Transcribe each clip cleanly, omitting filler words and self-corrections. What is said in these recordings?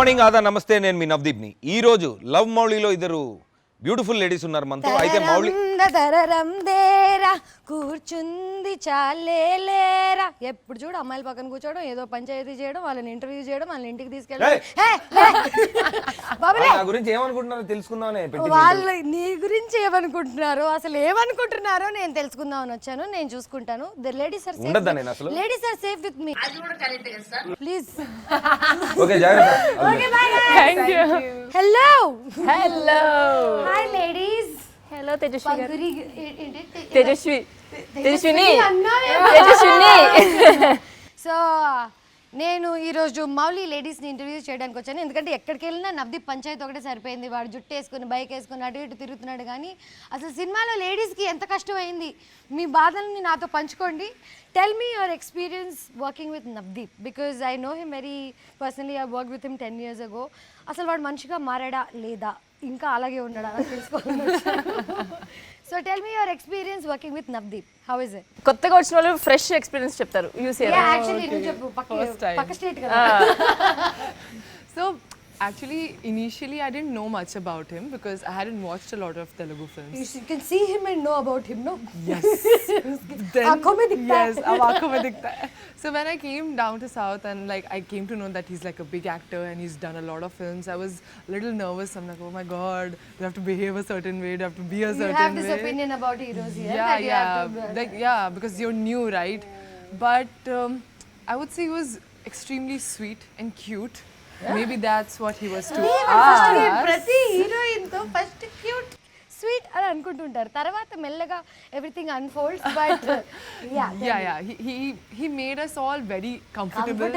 Morning ఆదా నమస్తే, నేను మీ నవదీప్ని. ఈరోజు లవ్ మౌళీలో ఇద్దరు బ్యూటిఫుల్ లేడీస్ ఉన్నారు మనతో. అయితే మౌళి కూర్చుంది చాలేరా, ఎప్పుడు చూడు అమ్మాయిల పక్కన కూర్చోవడం, ఏదో పంచాయతీ చేయడం, వాళ్ళని ఇంటర్వ్యూ చేయడం, వాళ్ళని ఇంటికి తీసుకెళ్ళడం. గురించి ఏమనుకుంటున్నారో తెలుసుకుందామని. వాళ్ళు నీ గురించి ఏమనుకుంటున్నారో, అసలు ఏమనుకుంటున్నారో నేను తెలుసుకుందామని వచ్చాను. నేను చూసుకుంటాను. The ladies are safe. Ladies are safe with me. Please. Okay, జాగ్రత్త. Okay, bye guys. Thank you. Hello. Hello. Hi ladies. Hello Tejaswi గారు. తేజస్వి. తేజస్విని. సో నేను ఈరోజు మౌలి లేడీస్ని ఇంటర్వ్యూ చేయడానికి వచ్చాను. ఎందుకంటే ఎక్కడికి వెళ్ళినా నవదీప్ పంచాయతీ ఒకటే సరిపోయింది. వాడు జుట్టు వేసుకుని బైక్ వేసుకుని అటు ఇటు తిరుగుతున్నాడు. కానీ అసలు సినిమాలో లేడీస్కి ఎంత కష్టమైంది, మీ బాధల్ని నాతో పంచుకోండి. Tell me your experience working with Navdeep, because I know him very personally. I work with him 10 years ago. అసలు వాడు మంచిగా మారాడా లేదా, ఇంకా అలాగే ఉన్నాడా అని తెలుసుకోవాలి. So tell me your experience working with Navdeep. How is it? కొత్తగా వచ్చిన వాళ్ళు ఫ్రెష్ ఎక్స్పీరియన్స్ చెప్తారు. యాక్చువల్లీ నువ్వు చెప్పు, పక్క స్టేట్ కదా. So actually initially I didn't know much about him because I hadn't watched a lot of Telugu films. You can see him and know about him, no? Yes. Aankhon mein dikhta hai. Yes, ab aankhon mein dikhta hai. So when I came down to South and like I came to know that he's like a big actor and he's done a lot of films, I was a little nervous. I'm like, oh my god, you have to behave a certain way, you have to be a certain way. You have this opinion about heroes here. Yeah, that you yeah. have to, Like yeah, because you're new, right? But I would say he was extremely sweet and cute. Maybe that's what he was to us. ప్రతి heroine తో first cute sweet అని అనుకుంటుంటారు, తర్వాత మెల్లగా everything unfolds. But yeah he made us all very comfortable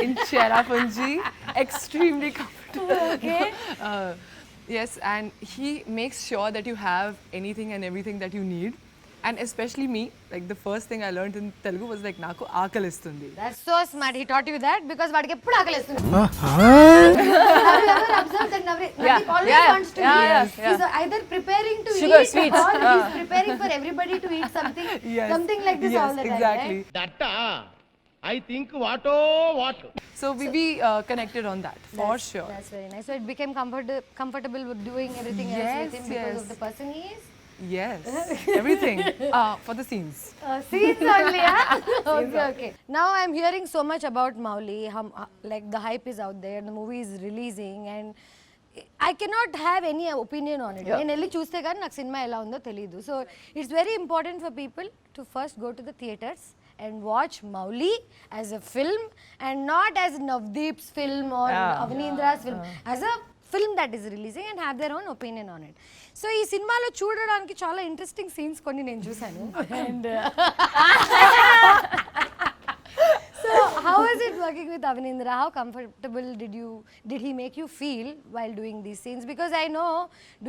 in Cherrapunji. Extremely comfortable. Okay. Yes, and he makes sure that you have anything and everything that you need. And especially me, like the first thing I learned in Telugu was like naku aakalistundi. That's so smart. He taught you that because vadiki eppudu aakalistundi. Have you ever observed that Navdeep always wants to eat? He's either preparing to sugar, eat sweets. or he's preparing for everybody to eat something. Yes. Something like this all the time. Exactly. Right? Datta, I think what. So we connected on that for sure. That's very nice. So it became comfortable with doing everything else with him because of the person he is. Yes, everything for the scenes. Scenes only, huh? Okay. Now I'm hearing so much about Mouli. Like the hype is out there, the movie is releasing, and I cannot have any opinion on it. నేను వెళ్ళి చూస్తే కానీ నాకు cinema ఎలా ఉందో తెలియదు. So it's very important for people to first go to the theatres and watch Mouli as a film and not as Navdeep's film or Avneedra's film. As a film that is releasing and have their own opinion on it. So ఈ సినిమాలో చూడడానికి చాలా interesting scenes కొన్ని నేను చూసాను. And so how is it working with Avneendra? How comfortable did he make you feel while doing these scenes? Because I know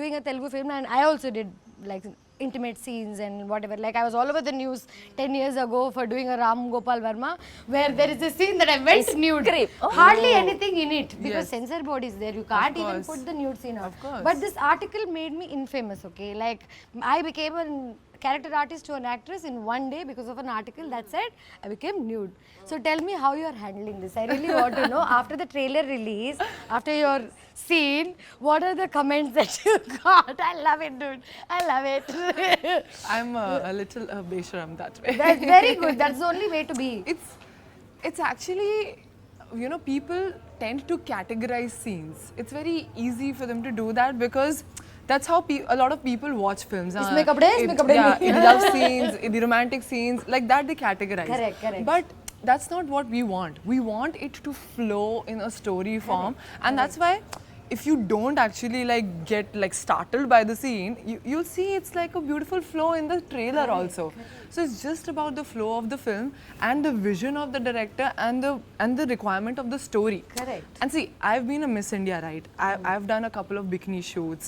doing a Telugu film, and I also did like intimate scenes and whatever. Like I was all over the news 10 years ago for doing a Ram Gopal Verma where there is a scene that I went nude. Hardly anything in it because censor board is there. You can't even put the nude scene out. But this article made me infamous, okay? Like I became a character artist to an actress in one day because of an article that said I became nude. So tell me how you are handling this. I really want to know. After the trailer release, after your scene, what are the comments that you got? I love it, dude. I love it. I'm a little besharam that way. That's very good. That's the only way to be. It's actually, you know, people tend to categorize scenes. It's very easy for them to do that because that's how a lot of people watch films. It's makeup day, makeup day. Yeah, in love scenes, in the romantic scenes, like that they categorize. Correct. But that's not what we want. We want it to flow in a story form, and that's why if you don't actually like get like startled by the scene, you'll see it's like a beautiful flow in the trailer also. So it's just about the flow of the film and the vision of the director and the requirement of the story. Correct. And see, I've been a Miss India, right? I've done a couple of bikini shoots,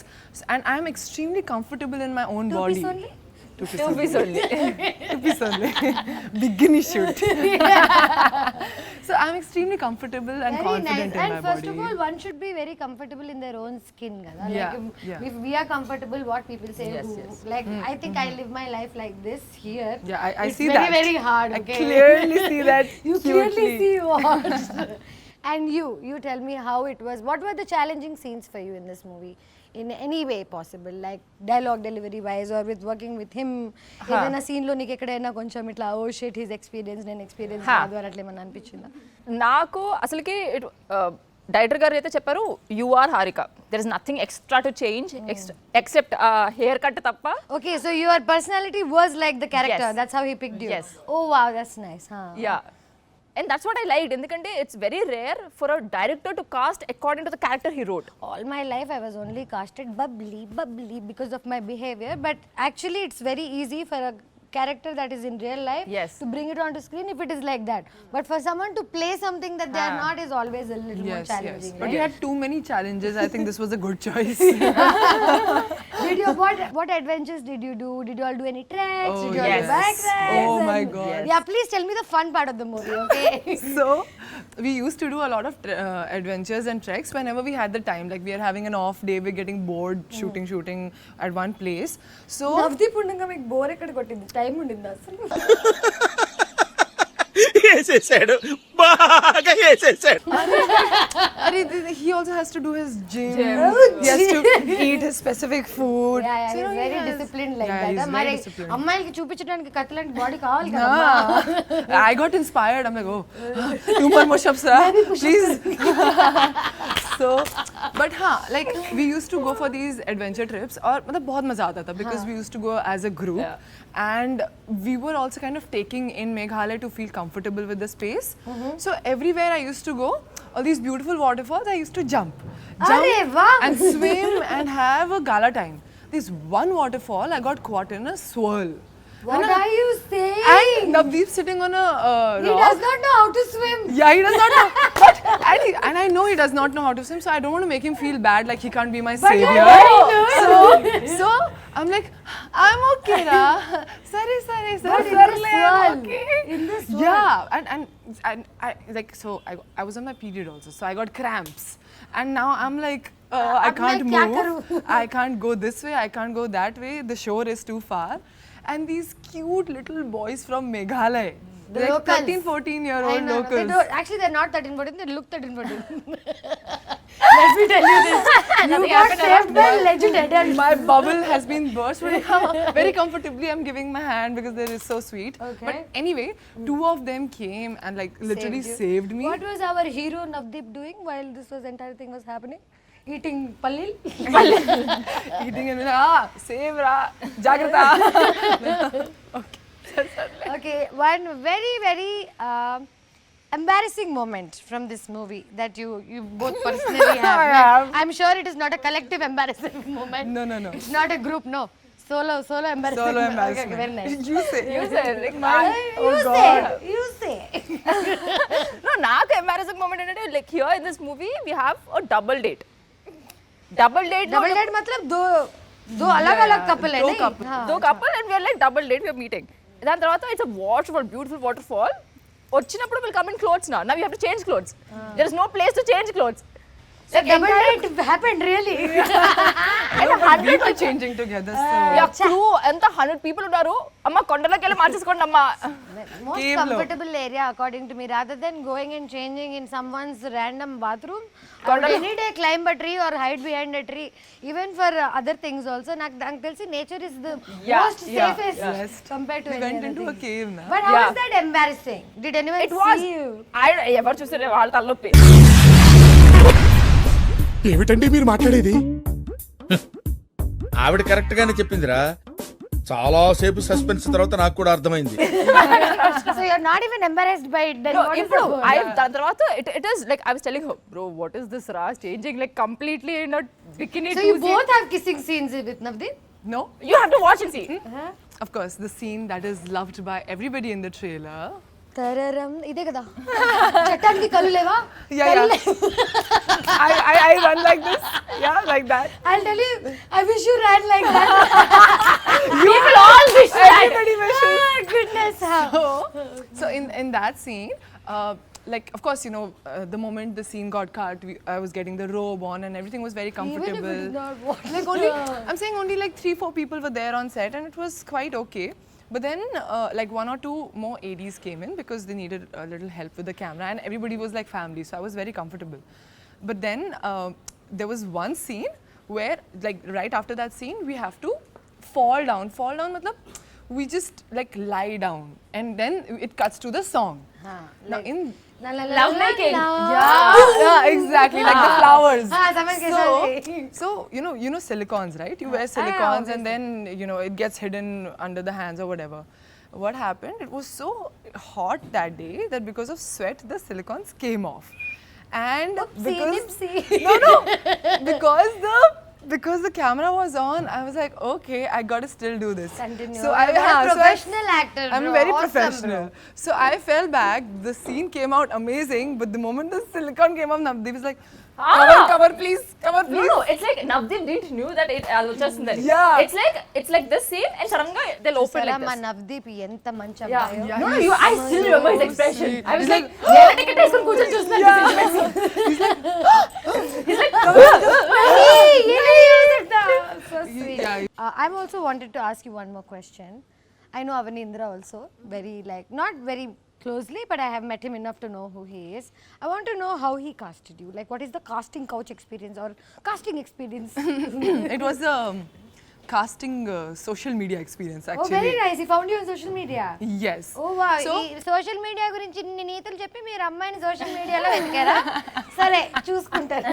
and I'm extremely comfortable in my own body. 2 piece only? 2 piece only. 2 piece only. Bikini shoot. So I'm extremely comfortable and very confident nice. in my And first body. of all, one should be very comfortable in their own skin. Gada. Yeah, Like if we are comfortable, what people say. Like I think I live my life like this here. Yeah, I it's see very, that. very hard. Okay? I clearly see that. You clearly cutely. see what. And you tell me how it was. What were the challenging scenes for you in this movie? In any way possible, like dialogue delivery wise or with working with him. ఏదైనా scene లో నీకు ఎక్కడైనా కొంచెం ఇట్లా oh shit his experience నేను experience కాదు అని అట్లా ఏమన్నా అనిపించిందా? నాకు అసలుకి డైరెక్టర్ గారు అయితే చెప్పారు you are Harika, there is nothing extra to change except haircut తప్ప. Okay, so your personality was like the character. Yes. That's how he picked you. Yes. Oh wow, that's nice. Yeah and that's what I liked, ఎందుకంటే it's very rare for a director to cast according to the character he wrote. All my life I was only casted bubbly because of my behavior, but actually it's very easy for a character that is in real life Yes. to bring it onto screen if it is like that. But for someone to play something that they are not is always a little more Yes, challenging. yes. But you had too many challenges. I think this was a good choice. Did you what adventures did you do? Did you all do any treks? Oh, Did you all yes. do bike rides? Oh my And- God. Yeah, please tell me the fun part of the movie, okay? So we used to do a lot of adventures and treks whenever we had the time. Like we are having an off day, we're getting bored shooting at one place. So Navdeep ఉండగా మీకు bore ఎక్కడ కొట్టింది? Time ఉండింది అసలు? వేసేసాడు, బాగా వేసేసాడు. he also has to do his gym. He has to eat his specific food. Yeah, yeah, So, he's very yes. disciplined like Yeah, that. he's very మరి disciplined. అమ్మాయిలకి చూపించడానికి కత్తిలాంటి బాడీ కావాలి కదా. I got inspired. I'm like, oh, 2 more push-ups, sir. Please. So, but like we used to go for these adventure trips, और मतलब बहुत मजा आता था because we used to go as a group, and we were also kind of taking in Meghalaya to feel comfortable with the space. So everywhere I used to go, all these beautiful waterfalls, I used to jump అరే వా. and swim and have a gala time. This one waterfall, I got caught in a swirl. What are you saying? And Navdeep sitting on a He rock. does not know how to swim. Yeah, he does not know. But, and I know he does not know how to swim, so I don't want to make him feel bad like he can't be my But savior. you're very good. So I'm like, I'm okay, ra. Sorry. But in the swirl. In the swirl. Yeah, and I like so I was on my period also, so I got cramps, and now I'm like. I अब can't मैं क्या move. करूं? I can't go this way. I can't go that way. The shore is too far. And these cute little boys from Meghalaya, The like locals. 13-14-year-old I know. locals. Actually, they're not 13, 14. They look 13, 14. Let me tell you this. You got saved by legend adults. My bubble has been burst. Very comfortably, I'm giving my hand because they are so sweet. Okay. But anyway, 2 of them came and like literally Saved you. saved me. What was our hero Navdeep doing while this entire thing was happening? Eating pallil? Eating and save ra, jagrata. Okay, one very embarrassing moment from this movie that you both personally have. I have. I'm sure it is not a collective embarrassing moment. No. It's not a group, no. Solo embarrassing. Solo Okay, embarrassment. very nice. You say. like You say. No, నాకు embarrassing moment ఏంటంటే like here in this movie we have a double date. Double Double date मतलब दो अलग-अलग couple है नहीं? हाँ. దో couple and we are like double date we are meeting. దాని తర్వాత it's a waterfall, beautiful waterfall. వచ్చినప్పుడు విల్ కమ్ ఇన్ క్లోత్స్ నా. Now you have to change clothes. There is no place to change clothes. So double date happened really. We were changing together. So. Crew ఎంత 100 people ఉన్నారు. అమ్మ కొండలోకి వెళ్ళి మార్చేసుకోండి అమ్మ. Most Cave lo. comfortable area according to me rather than going and changing in someone's random bathroom. I would any day climb a tree or hide behind a tree. Even for other things also. నాకు తెలిసి nature is the most safest compared to We any went other into a thing. cave now. But how Yeah. is that embarrassing? Did anyone It was. see you? ఎవరు చూసారే వాళ్ళ తలనొప్పి. ఏమిటండి మీరు మాట్లాడేది? ఆవిడ correct గానే చెప్పిందిరా. చాలా సేపు సస్పెన్స్ తర్వాత నాకు కూడా అర్థమైంది. So you're not even embarrassed by it. Then No, what is ఇప్పుడు the దాని తర్వాత it is like I was telling her, bro, what is this ra changing like completely in a bikini. So you both have kissing scenes with Navdeep? No? You have to watch and see. Of course, the scene that is loved by everybody in the trailer. తరరం ఇదే కదా చట్టానికి కళ్ళు లేవా Yeah. I run like this. Yeah, like that. I'll tell you I wish you ran like that. People all wish that. Everybody wishes. Goodness how So in that scene, like of course the moment the scene got cut, I was getting the robe on and everything was very even if comfortable. it is not what Like only I'm saying only like 3-4 people were there on set and it was quite okay. But then, like 1 or 2 more ADs came in because they needed a little help with the camera, and everybody was like family, so I was very comfortable. But then there was one scene where, like right after that scene, we have to fall down. Fall down, matlab, we just like lie down, and then it cuts to the song. Now in Love making. yeah, exactly, like the flowers. someone can say. So you know silicons, right? You wear silicons and then it gets hidden under the hands or whatever. What happened? It was so hot that day that because of sweat, the silicons came off. And because the camera was on, I was like, okay, I gotta still do this. Continue. So You're a professional actor, I'm bro. very Awesome, professional. bro. So I fell back. The scene came out amazing, but the moment the silicone came up, Navdeep was like, cover please, cover please. No, it's like Navdeep didn't knew that it just in there. Yeah. It's like this scene and suddenly they'll open like మా this. Navdeep ఎంత మంచి Yeah. అబ్బాయో. No, I still remember his expression. sweet. I was He's like, like, "Nena ticket వేసుకొని కూర్చొని చూస్తున్నాను." So sweet. I've also wanted to ask you one more question. I know Avanindra also very not very closely, but I have met him enough to know who he is. I want to know how he casted you. Like, what is the casting couch experience or casting experience? It was a casting social media experience Oh, actually. very nice. He found you on social media. Yes. Oh wow. So, ఈ social media గురించి ఇన్ని నీతులు చెప్పి మీరు అమ్మాయిని social మీడియాలో వెతికారా? సరే చూసుకుంటారు.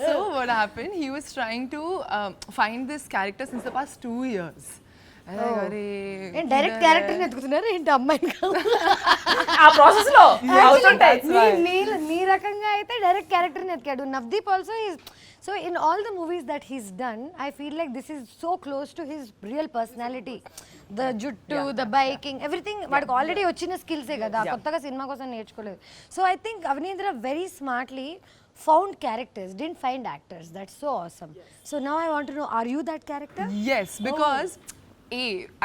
so what happened? He was trying to find this character since the past 2 years. And I got direct character ఎత్తుకుతున్నారు ఏంటి అమ్మాయిని ఆ ప్రాసెస్ లో అవుతుంటాయి. నీ రకంగా అయితే డైరెక్ట్ క్యారెక్టర్ ఎత్తుకాడు. Navdeep also is so in all the movies that he's done I feel like this is so close to his real personality. The జుట్టు ద బైకింగ్ ఎవ్రీథింగ్ వాడికి ఆల్రెడీ వచ్చిన స్కిల్సే కదా, కొత్తగా సినిమా కోసం నేర్చుకోలేదు. So I think Avaneendra very smartly found characters, didn't find actors. That's so awesome. So now I want to know, are you that character? Yes, because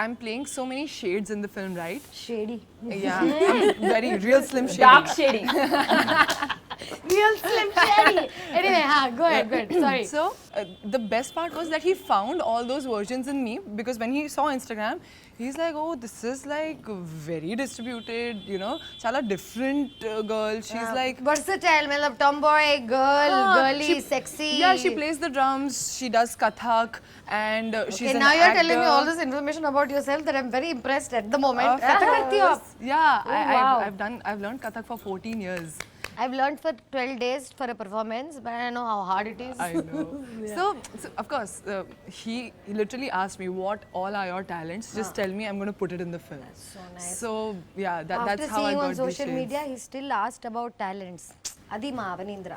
I'm playing so many shades in the film, right? Shady. Yeah, I'm very real slim shady. Dark shady. Real slim shady. Anyway, go ahead. Sorry. So the best part was that he found all those versions in me, because when he saw Instagram, he's like, oh, this is like very distributed, chala different girl. She's like, versatile, matlab tomboy, girl, girly, sexy. Yeah, she plays the drums, she does Kathak, and she's Okay, an now you're actor. telling me all this information about yourself that I'm very impressed at the moment. Kathak karti ho aap? Yeah, wow. I've learned Kathak for 14 years. I've learned for 12 days for a performance, but I know how hard it is. I know. So of course, he literally asked me, what all are your talents? Just tell me, I'm going to put it in the film. So nice. So yeah, After that's how I seeing got on these social shades. media, he still asked about talents. అది మా అవనీంద్ర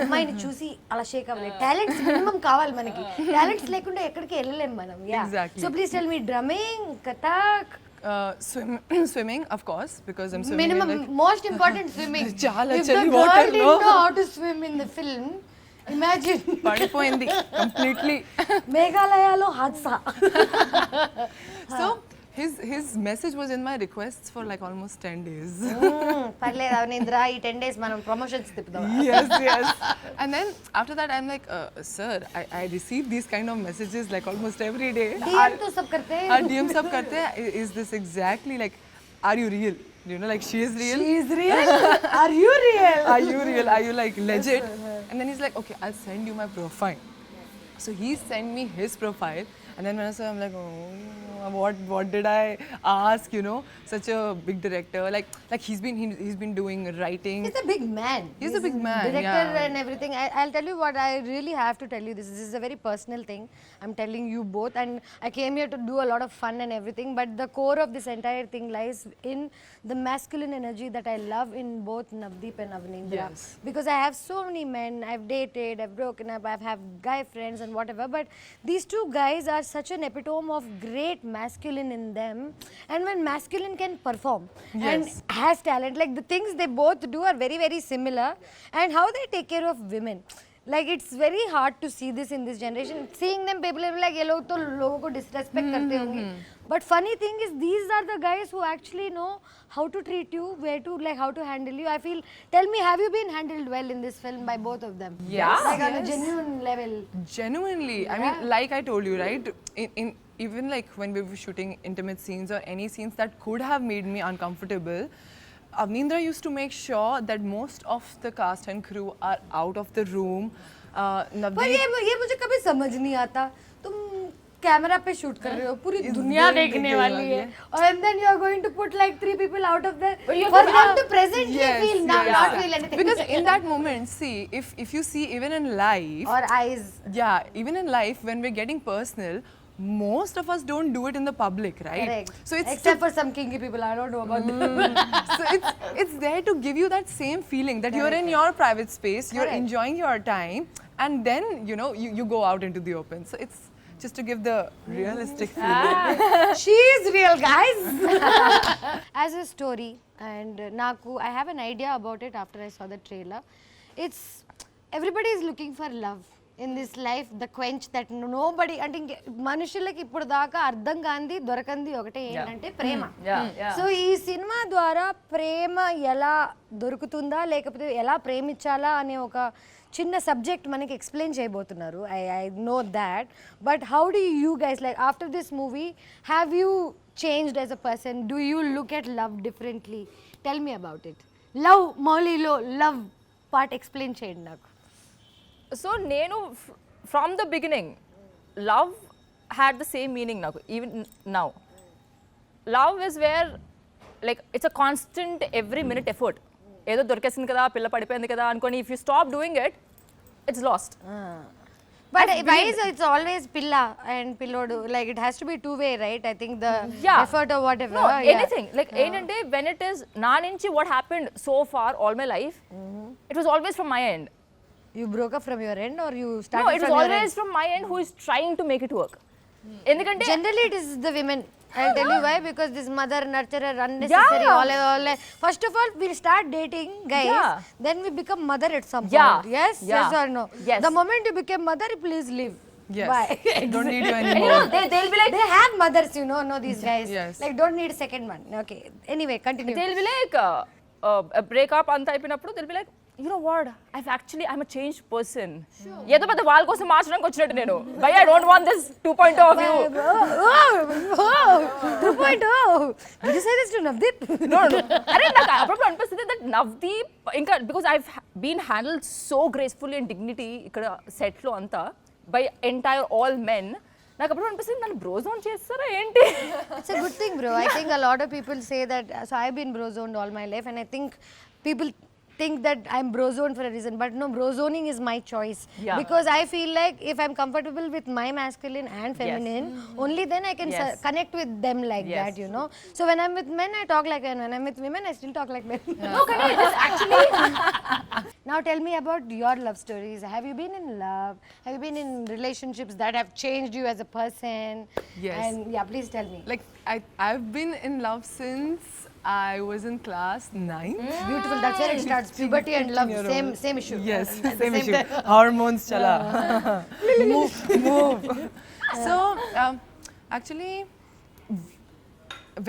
అమ్మాయిని చూసి అలా షేక్ అవ్వలేదు. Talents minimum కావాలి మనకి. Talents లేకుండా ఎక్కడికి వెళ్ళలేం మనం. Exactly. So please tell me drumming, Kathak, swimming, of course, because I'm swimming. minimum in, like, most important swimming. Chala If the chali girl water, didn't no? know how to swim in the film, imagine పడిపోయింది completely. మేఘాలయలో హాద్సా. So his message was in my requests for like almost 10 days. పర్లేదు అవనీంద్ర, ఈ 10 days మనం promotions తిప్పుదాం. yes. And then after that, I'm like, sir, I receive these kind of messages like almost every day. DM तो सब करते हैं. DM sab karte hain. Is this exactly like, are you real? Like she is real. She is real. Are you real? Are you real? Are you like legit? And then he's like, okay, I'll send you my profile. So he sent me his profile, and then when I saw, I'm like, oh, what did I ask? Such a big director. Like he's been doing writing. He's a big man. He's a big man, Director yeah. and everything. I'll tell you what, I really have to tell you this. This is a very personal thing. I'm telling you both, and I came here to do a lot of fun and everything, but the core of this entire thing lies in the masculine energy that I love in both Navdeep and Avanindra. Yes. Because I have so many men, I've dated, I've broken up, I've had guy friends and whatever, but these two guys are such an epitome of great masculine in them. And when masculine can perform and has talent, like the things they both do are very, very similar, and how they take care of women. Like it's very hard to see this in this generation. Seeing them, people are like, ये लोग तो लोगों को disrespect करते होंगे. But funny thing is, these are the guys who actually know how to treat you, where to like how to handle you. I feel. Tell me, have you been handled well in this film by both of them? Yes. Like on a genuine level. Genuinely, I mean, like I told you, right? even like when we were shooting intimate scenes or any scenes that could have made me uncomfortable, Avnindra used to make sure that most of the cast and crew are out of the room. पर Navdeep, ये मुझे कभी समझ नहीं आता, तुम camera पे shoot कर रहे हो, पूरी दुनिया देखने वाली है, और and then you are going to put like 3 people out of there for them to presently feel, not feel anything. because in that moment, see, if you see even in life, or eyes. yeah, even in life when we're getting personal, most of us don't do it in the public, right? Correct. So it's Except for some kinky people, I don't know about them. so it's there to give you that same feeling that you're in your private space, you're Correct. enjoying your time, and then you go out into the open. So it's just to give the realistic feeling. She is real, guys. As a story, and Naku, I have an idea about it after I saw the trailer. It's everybody is looking for love in this life, the quench that nobody, అంటే మనుషులకి ఇప్పుడు దాకా అర్థం కాంది దొరకంది ఒకటే ఏంటంటే ప్రేమ. So ఈ cinema ద్వారా ప్రేమ ఎలా దొరుకుతుందా లేకపోతే ఎలా ప్రేమించాలా అనే ఒక చిన్న సబ్జెక్ట్ మనకి ఎక్స్ప్లెయిన్ చేయబోతున్నారు. I know that, but how do you guys like after this movie have you changed as a person? Do you look at love differently? Tell me about it. Love మౌలీలో love part explain చేయండి నాకు. So నేను from the beginning love had the same meaning నాకు. Even now love is where like it's a constant every minute effort. ఏదో దొరికేసింది కదా, పిల్ల పడిపోయింది కదా అనుకొని if you stop doing it, it's last. But why is it's always pilla and pillodu? Like it has to be two-way, right? I think the effort or whatever. No, anything. Like ఏంటంటే when it is నా నుంచి what happened so far all my life, it was always from my end. You broke up from your end or you started No, it was from your always end? from my end who is trying to make it work. ఎందుకంటే Generally it is the women. I'll tell you why, because this mother nurturer unnecessary. All. First of all, we'll start dating, guys. Then we become mother at some point. Yes, yes or no? Yes. The moment you become mother, please leave. Yes. Bye. Don't need you and anymore. they'll be like They have mothers, know these guys. Yes. Like don't need a second one. Okay. Anyway, continue. they'll be like breakup అంత అయిపోయినప్పుడు they'll be like, you know what, I'm a changed person. ఏదో పెద్ద వాళ్ళ కోసం మార్చడానికి వచ్చినట్టు నేను. Why I don't want this 2.0 of you. 2.0. Did you say this to Navdeep? No. అరే నాకు అప్పుడప్పుడు అనిపిస్తుంది that Navdeep ఇంకా because I've been handled so gracefully and dignity ఇక్కడ set లో అంతా by entire all men. నాకు అప్పుడు అనిపిస్తుంది నన్ను బ్రో జోన్ చేస్తారా ఏంటి? It's a good thing, bro. I think a lot of people say that. So I've been bro zoned all my life, and I think people think that I'm bro zoned for a reason, but no, bro zoning is my choice. Because I feel like if I'm comfortable with my masculine and feminine, only then I can connect with them like that, So when I'm with men, I talk like men. When I'm with women, I still talk like men. No, correct. This actually. Now tell me about your love stories. Have you been in love? Have you been in relationships that have changed you as a person? Yes. And please tell me. Like I've been in love since I was in class 9. Beautiful. That's where it starts. Puberty and love, same issue. Yes, At the same issue. time. Hormones, chala. move. So, actually,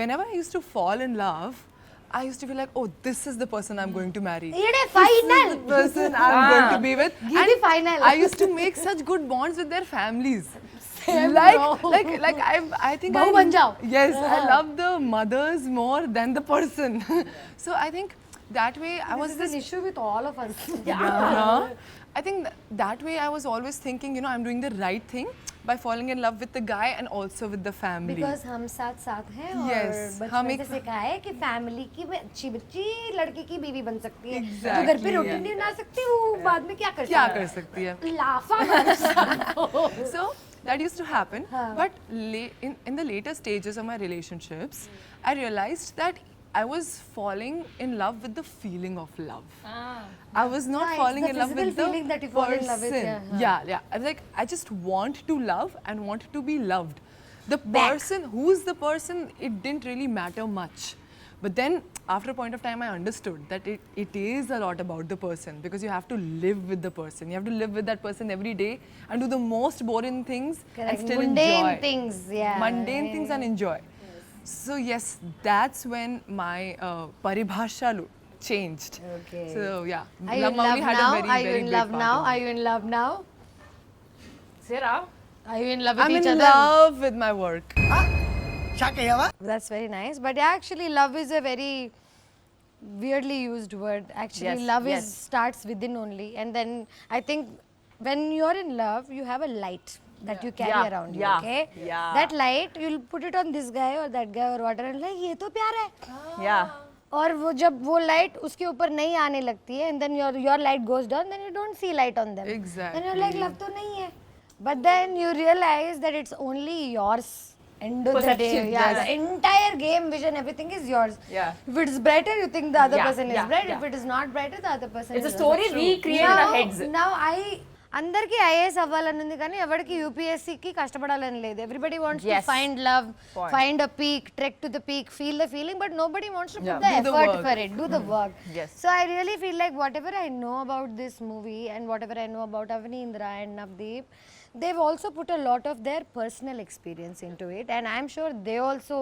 whenever I used to fall in love, I used to be like, oh, this is the person I'm going to marry. This final. The person I'm going to be with. Give the final. I used to make such good bonds with their families. Like I think Bahu ban jao. Yes, I love the mothers more than the person. So I think that way I was This is an issue with all of us. I think that way I was always thinking, I'm doing the right thing by falling in love with the guy and also with the family. Because हम साथ साथ हैं और Yes, बचपन से सिखाया है कि फैमिली की अच्छी बच्ची लड़के की बीवी बन सकती है। Exactly, तो घर पे रोटी नहीं बना सकती, वो बाद में क्या कर सकती है? लाफा। So that used to happen, but in the later stages of my relationships, I realized that I was falling in love with the feeling of love. I was not falling in love with the feeling that you fall in love with. person. Yeah. I was like, I just want to love and want to be loved. The person, who's the person, it didn't really matter much. But then, after a point of time, I understood that it is a lot about the person, because you have to live with the person. You have to live with that person every day and do the most boring things and still Mundane enjoy. things, Mundane things and enjoy. So yes, that's when my paribhasha changed. Okay. So yeah, Are you in love now? Are you in love now? Are you in love now? Sarah, Are you in love with I'm each in other? love with my work. That's very nice. But yeah, actually, love is a very weirdly used word. Actually, Yes, love yes. is starts within only, and then I think when you're in love, you have a light that you carry Yeah, around you. yeah, Okay, yeah. that light you'll put it on this guy or that guy or whatever, and like ये तो प्यार है. Yeah. और वो जब वो light उसके ऊपर नहीं आने लगती है, and then your light goes down, then you don't see light on them. Exactly. Then you're like love तो नहीं है, but then you realize that it's only yours. End of the day, Perception, yeah, yes. the entire game vision, everything is yours. Yeah. If it's brighter, you think the other Yeah, person is yeah, bright. yeah. If it is not brighter, the other person It's is a story we create in our heads. Now అందరికి IAS అవ్వాలని ఉంది కానీ ఎవరికి యూపీఎస్సీకి కష్టపడాలని లేదు. Everybody wants to Yes. Find love, Point. Find a peak, trek to the peak, feel the feeling, but nobody wants to Yeah. Put the Do the effort work. For it, do the work. Yes. So I really feel like whatever I know about this movie and whatever I know about Avanindra and Navdeep, they've also put a lot of their personal experience into it, and I'm sure they also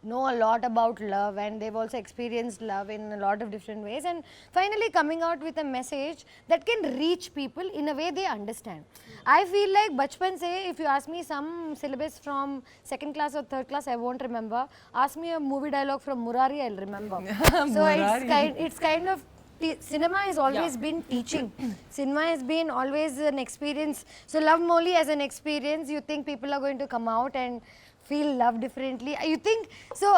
know a lot about love, and they've also experienced love in a lot of different ways, and finally coming out with a message that can reach people in a way they understand. I feel like bachpan se, if you ask me some syllabus from second class or third class, I won't remember. Ask me a movie dialogue from Murari, I'll remember. So it's kind of cinema has always been teaching. Cinema has been always an experience. So Love Mouli as an experience, you think people are going to come out and feel love differently? You think so?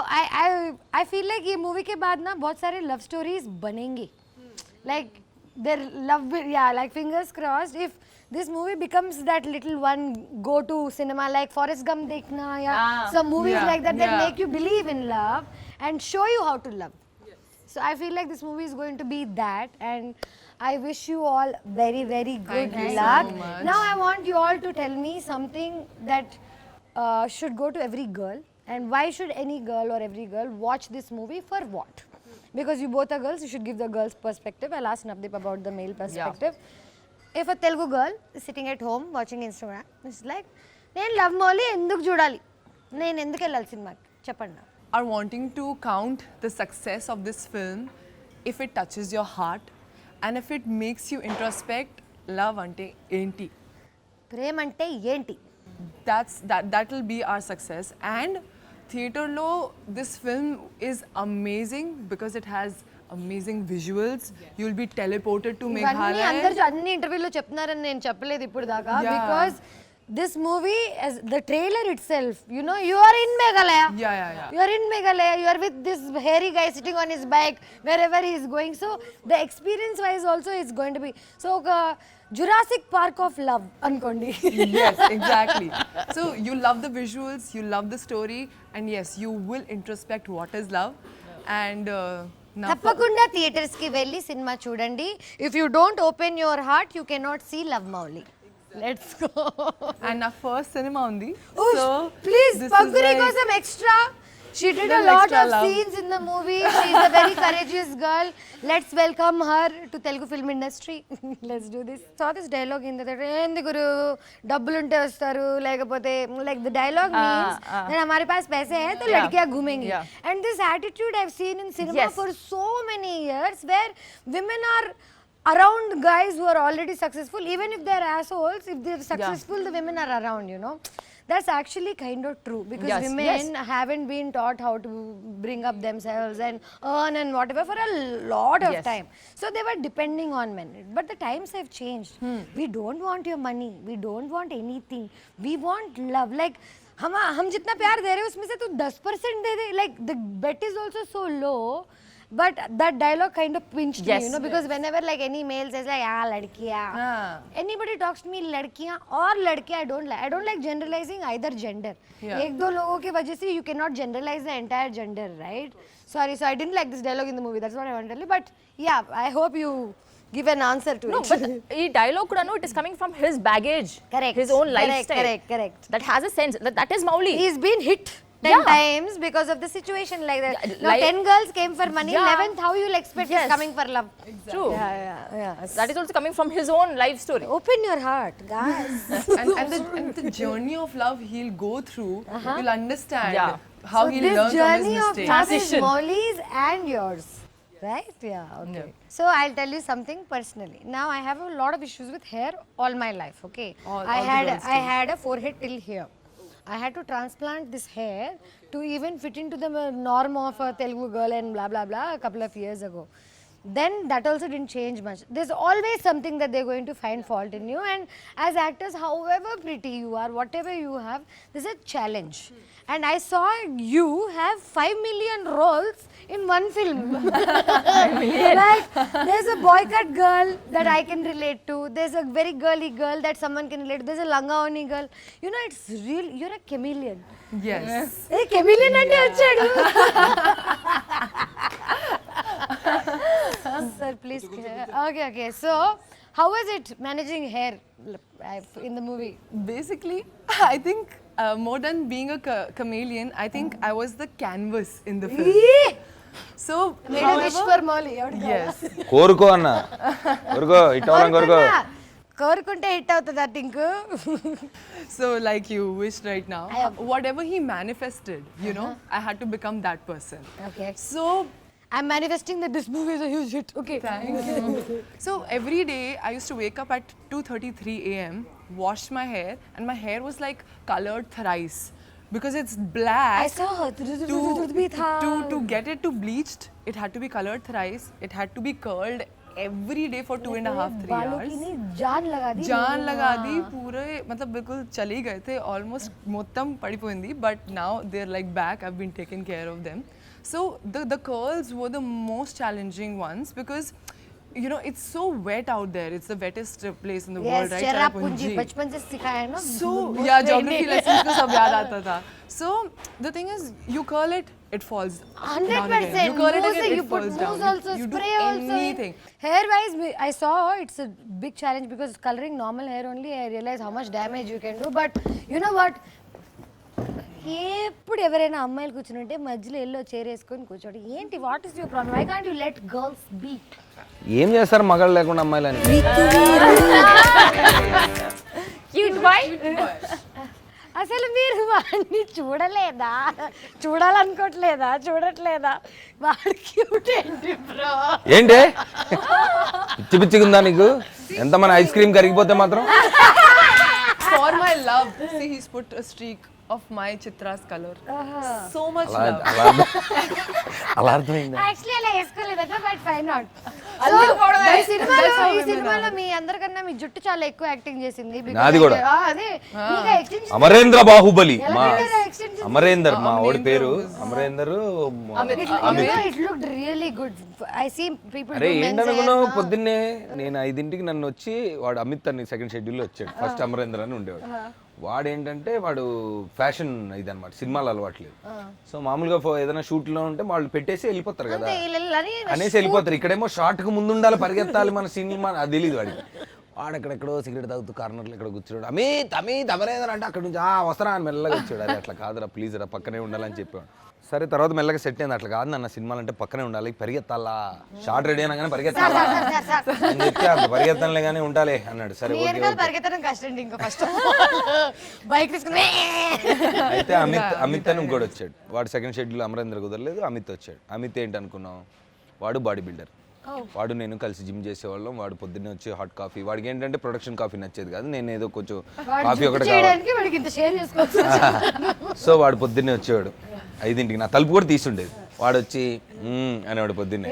I feel like ये movie के बाद ना बहुत सारे love stories बनेंगे. Like their love, yeah, like fingers crossed. If this movie becomes that little one go to cinema like Forrest Gump dekhna, yeah, some movies Yeah, like that that yeah. make you believe in love and show you how to love. So I feel like this movie is going to be that, and I wish you all very, very good Thank you luck. so much. Now I want you all to tell me something that should go to every girl, and why should any girl or every girl watch this movie for what? Because you both are girls, you should give the girls' perspective. I'll ask Navdeep about the male perspective. If a Telugu girl is sitting at home watching Instagram, it's like, నేను love Mouli ఎందుకు చూడాలి, నేను ఎందుకు వెళ్ళాలి సినిమాకి చెప్పండి. Are wanting to count the success of this film if it touches your heart and if it makes you introspect. Love ante enti. ప్రేమ అంటే ఏంటి? That will be our success. And theater lo, this film is amazing because it has amazing visuals. You'll be teleported to ఇవన్నీ Meghalaya. అందరూ అన్ని ఇంటర్వ్యూలో చెప్తున్నారని నేను చెప్పలేదు ఇప్పుడు దాకా. Yeah. Because this movie, as the trailer itself, you know, you are in Meghalaya. Yeah. You are in Meghalaya. You are with this hairy guy sitting on his bike wherever he is going. So the experience wise also is going to be so Jurassic Park of love ankondi. Yes, exactly. So you love the visuals, you love the story, and yes, you will introspect what is love. And now తప్పకుండా theatres కి వెళ్ళి cinema చూడండి. If you don't open your heart, you cannot see Love Mouli. Let's go. and our first cinema undi. So please, this is Pankuri like- kosam extra. She did a Little lot extra of love. scenes in the movie. She's a very courageous girl. Let's welcome her to Telugu film industry. Let's do this. Saw this dialogue in the ఏంది గురు డబ్బులు ఉంటే వస్తారు లేకపోతే like the dialogue means that हमारे पास पैसे हैं तो लड़कियां घूमेंगी. And this attitude I've seen in cinema Yes. for so many years where women are around guys who are already successful, even if they're assholes, if they're successful, the women are around, you know. That's actually kind of true because Yes, women haven't been taught how to bring up themselves and earn and whatever for a lot of Yes. time. So they were depending on men. But the times have changed. We don't want your money. We don't want anything. We want love. Like हम जितना प्यार दे रहे हैं उसमें से तू 10% दे दे. Like the bet is also so low. But that dialogue kind of pinched me, Yes. you know, because whenever like any male says like, ladkiyan. Anybody talks to me ladkiyan or ladke, I don't like generalizing either gender. एक दो लोगों की वजह से you cannot generalize the entire gender, right? Sorry, so I didn't like this dialogue in the movie. That's what I want to tell you. But yeah, I hope you give an answer to No, it. but ఈ dialogue కూడా it is coming from his baggage. Correct. His own lifestyle. Correct. That has a sense. That is Mouli. He's been hit 10 times because of the situation like that. Yeah, Now like- 10 girls came for money. Yeah. 11th, how you'll expect Yes. is coming for love? True. Yeah. That is also coming from his own life story. Open your heart, guys. and the journey of love he'll go through, you'll understand Yeah. how So he'll this learn from his journey of mistakes. love is Transition. Mauli's and yours. Right? Yeah. Okay. So I'll tell you something personally. Now I have a lot of issues with hair all my life. Okay. All the girls I had a forehead till here. I had to transplant this hair to even fit into the norm of a Telugu girl and blah blah blah a couple of years ago. Then that also didn't change much. There's always something that they're going to find fault in you, and as actors, however pretty you are, whatever you have, there's a challenge. And I saw you have 5 million roles in one film. Like there's a boycott girl that I can relate to. There's a very girly girl that someone can relate to. There's a langaoni girl. You know, it's real. You're a chameleon. Yes. Hey, chameleon ante vachadu. Sir, please. Okay. So, how was it managing hair in the movie? Basically, I think more than being a chameleon, I think I was the canvas in the film. So, Made a wish for Molly. yes. కోరుకో అన్న కోరుకో ఇట్టవరం కోరుకో కోరుకుంటే hit అవుతుంది I think. So, like you wished right now, whatever he manifested, you know, I had to become that person. Okay. So, I'm manifesting that this movie is a huge hit. Okay. So every day I used to wake up at 2:33 a.m., wash my hair, and my hair was like colored thrice because it's black. I saw her. To get it to bleached, it had to be colored thrice. It had to be curled every day for 2.5-3 hours. जान लगा दी. जान लगा दी पूरे मतलब बिल्कुल चली गए थे ऑलमोस्ट మొత్తం పడిపోయింది but now they're like back. I've been taking care of them. So the curls were the most challenging ones because you know it's so wet out there. It's the wettest place in the world, right? Cherrapunji बचपन से सिखाया है ना. So yeah, geography lessons को सब याद आता था. So the thing is, you curl it, it falls down again. 100%. You curl it again, You it put falls mousse down. also, You do spray also. anything. Hair wise, I saw it's a big challenge because coloring normal hair only, I realized how much damage you can do. But you know what? ఎప్పుడు ఎవరైనా అమ్మాయిలు కూర్చుంటే మధ్యలో yellow chair వేసుకొని కూర్చోండి. ఏంటి what is your problem? Why can't you let girls be? ఏం చేస్తారు మగాళ్ళు లేకుండా అమ్మాయిలని? అసలు మీరు వాడిని చూడలేదా? చూడట్లేదా? వాడు క్యూట్ ఏంటి బ్రో? ఏంటి పిచ్చి పిచ్చిగా ఉందా నీకు? ఎంతమంది ఐస్ క్రీమ్ కరిగిపోతే మాత్రం For my love, see he's put a streak of my Chitra's color. So much love. అలా అర్థమైందా? యాక్చువల్లీ అలా వేసుకోలేదట బట్ ఫైన్ నాట్. ఈ సినిమాలో మీ అందరికన్నా మీ జుట్టు చాలా ఎక్కువ యాక్టింగ్ చేసింది. నాది కూడా. అదే అమరేంద్ర బాహుబలి మా అమరేందర్ మా ఓడి పేరు Amarender. It looked really good. I see people అరే ఏంటనుకున్నావు? పొద్దున్నే నేను 5ంటికి నన్ను వచ్చి వాడు అమిత్ అని సెకండ్ షెడ్యూల్లో వచ్చాడు. ఫస్ట్ అమరేందర్ అని ఉండేవాడు. వాడు ఏంటంటే వాడు ఫ్యాషన్ ఇది అనమాట, సినిమాలు అలవాట్లేదు. సో మామూలుగా ఏదైనా షూట్లో ఉంటే వాళ్ళు పెట్టేసి వెళ్ళిపోతారు కదా అనేసి వెళ్ళిపోతారు. ఇక్కడేమో షార్ట్ కు ముందు ఉండాలి, పరిగెత్తాలి మన సినిమా, అది తెలియదు వాడికి. వాడు ఎక్కడెక్కడో సిగరెట్ తాగుతూ కార్నర్లో ఇక్కడ కూర్చున్నాడు. అమిత్ అమరేందర్ అంటే అక్కడ నుంచి వస్తారా అని మెల్లగా వచ్చాడు. అది అట్లా కాదురా ప్లీజ్ రా పక్కనే ఉండాలని చెప్పాడు. సరే తర్వాత మెల్లగా సెట్ అయింది. అట్లా కాదు నాన్న సినిమాలు అంటే పక్కనే ఉండాలి, పరిగెత్తాలా, షార్ట్ రెడీ అయినా పరిగెత్తాలా అని చెప్తే అంత పరిగెత్తాలే కానీ ఉండాలి అన్నాడు. సరే పరిగెత్తడం కష్టం ఇంకా ఫస్ట్ బైక్ తీసుకుని. అయితే అమిత్ అని ఇంకోటి వచ్చాడు. వాడు సెకండ్ షెడ్యూల్ అమరేంద్ర కుదరలేదు, అమిత్ వచ్చాడు. అమిత్ ఏంటి అనుకున్నావు? వాడు బాడీ బిల్డర్. వాడు నేను కలిసి జిమ్ చేసేవాళ్ళం. వాడు పొద్దున్నే వచ్చి హాట్ కాఫీ, వాడికి ఏంటంటే ప్రొడక్షన్ కాఫీ నచ్చేది కాదు, నేను ఏదో కొంచెం కాఫీ ఒకటి సో వాడు పొద్దున్నే వచ్చేవాడు 5ంటికి. నా తలుపు కూడా తీసుండేది. వాడు వచ్చి అనేవాడు పొద్దున్నే.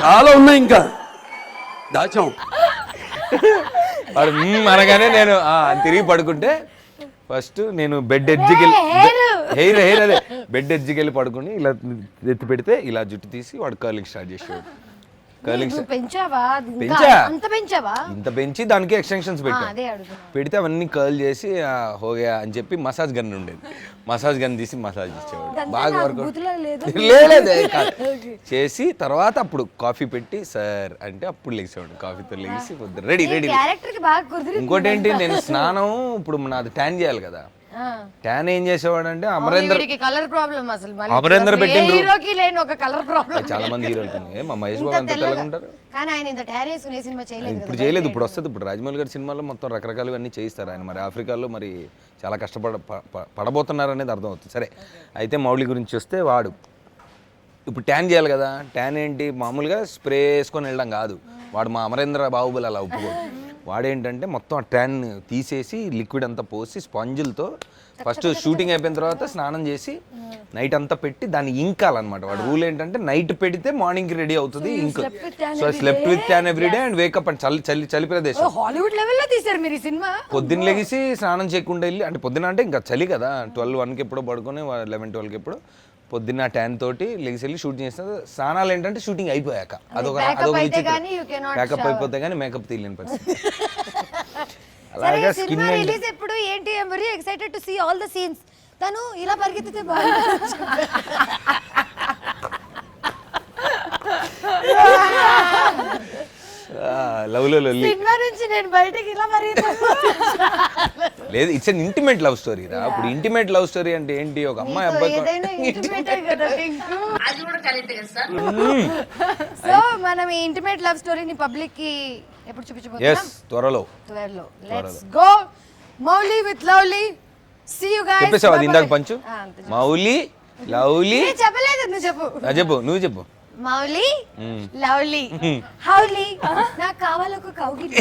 చాలా ఉన్నాయి ఇంకా దాచాం. వాడు అనగానే నేను తిరిగి పడుకుంటే ఫస్ట్ నేను బెడ్ ఎడ్జ్కి హెయిర్ అదే బెడ్ ఎడ్జ్కి వెళ్ళి పడుకుని ఇలా ఎత్తి పెడితే ఇలా జుట్టు తీసి వాడు కర్లింగ్ స్టార్ట్ చేసేవాడు. కర్లింగ్ ఇంత పెంచి దానికి ఎక్స్టెన్షన్స్ పెడితే అవన్నీ కర్ల్ చేసి హోగా అని చెప్పి మసాజ్ గన్ ఉండేది. మసాజ్ గన్ తీసి మసాజ్ ఇచ్చేవాడు. బాగా వర్క్ చేసి తర్వాత అప్పుడు కాఫీ పెట్టి సార్ అంటే అప్పుడు లేచేవాడు. కాఫీతో లేచి రెడీ. ఇంకోటి ఏంటి, నేను స్నానం ఇప్పుడు నాది ట్యాన్ చేయాలి కదా, ట్యాన్ ఏం చేసేవాడు అంటే కలర్ ప్రాబ్లం అసలు అమరేందర్ పెట్టిండ్రు. చాలా మంది హీరోలు మా మహేష్ బాబు అంత తెల్లగా ఉంటారు. ఇప్పుడు చేయలేదు, ఇప్పుడు వస్తుంది. ఇప్పుడు రాజమౌళి గారి సినిమాలో మొత్తం రకరకాలు అన్నీ చేయిస్తారు ఆయన. మరి ఆఫ్రికాలో మరి చాలా పడబోతున్నారు అనేది అర్థమవుతుంది. సరే అయితే మౌళి గురించి వస్తే ఇప్పుడు ట్యాన్ చేయాలి కదా, ట్యాన్ ఏంటి మామూలుగా స్ప్రే వేసుకొని వెళ్ళడం కాదు, వాడు మా అమరేంద్ర బాహుబలి అలా ఒప్పుకోడు. వాడేంటంటే మొత్తం ఆ ట్యాన్ తీసేసి లిక్విడ్ అంతా పోసి స్పాంజులతో ఫస్ట్ షూటింగ్ అయిపోయిన తర్వాత స్నానం చేసి నైట్ అంతా పెట్టి దాన్ని ఇంకాలన్నమాట. వాడు రూల్ ఏంటంటే నైట్ పెడితే మార్నింగ్కి రెడీ అవుతుంది ఇంక్. So slept with tan everyday and wake up and చలి ప్రదేశం. హాలీవుడ్ లెవెల్లో తీశారు మీరు ఈ సినిమా. పొద్దున్న లెగిసి స్నానం చేయకుండా వెళ్ళి, అంటే పొద్దున అంటే ఇంకా చలి కదా, 12-1కి ఎప్పుడో పడుకొని 11-12కి ఎప్పుడో పొద్దున్న ట్యాన్ తోటి లెగిసి వెళ్ళి షూట్ చేస్తారు. స్నానాలు ఏంటంటే షూటింగ్ అయిపోయాక అదొక మేకప్ అయిపోతే కానీ మేకప్ తీయలేని పరిస్థితి. అలాగే స్కిన్ రిలీజ్ ఎప్పుడు ఏంటి? I am very excited to see all the scenes. తను ఇలా పరిగెత్తితే బాగుంటుంది. లవ్లో లొల్లి సినిమా నుంచి నేను బయటికి ఇలా లేదు, it's an intimate love story రా. ఇప్పుడు ఇంటిమేట్ లవ్ స్టోరీ అంటే ఏంటి, ఒక అమ్మాయి అబ్బాయి. సో మనం ఈ ఇంటిమేట్ లవ్ స్టోరీని పబ్లిక్ కి ఎప్పుడు చూపించబోతున్నాం? త్వరలో. Let's go Mouli with lovely. See you guys. చెప్పేసావా అది ఇందాక పంచు? మౌలి లవ్లీ చెప్పలేదు, నువ్వు చెప్పు. చెప్పు, నువ్వు చెప్పు. మౌలి లవ్లీ హౌలీ నాకు కావాలి ఒక కౌగిలి.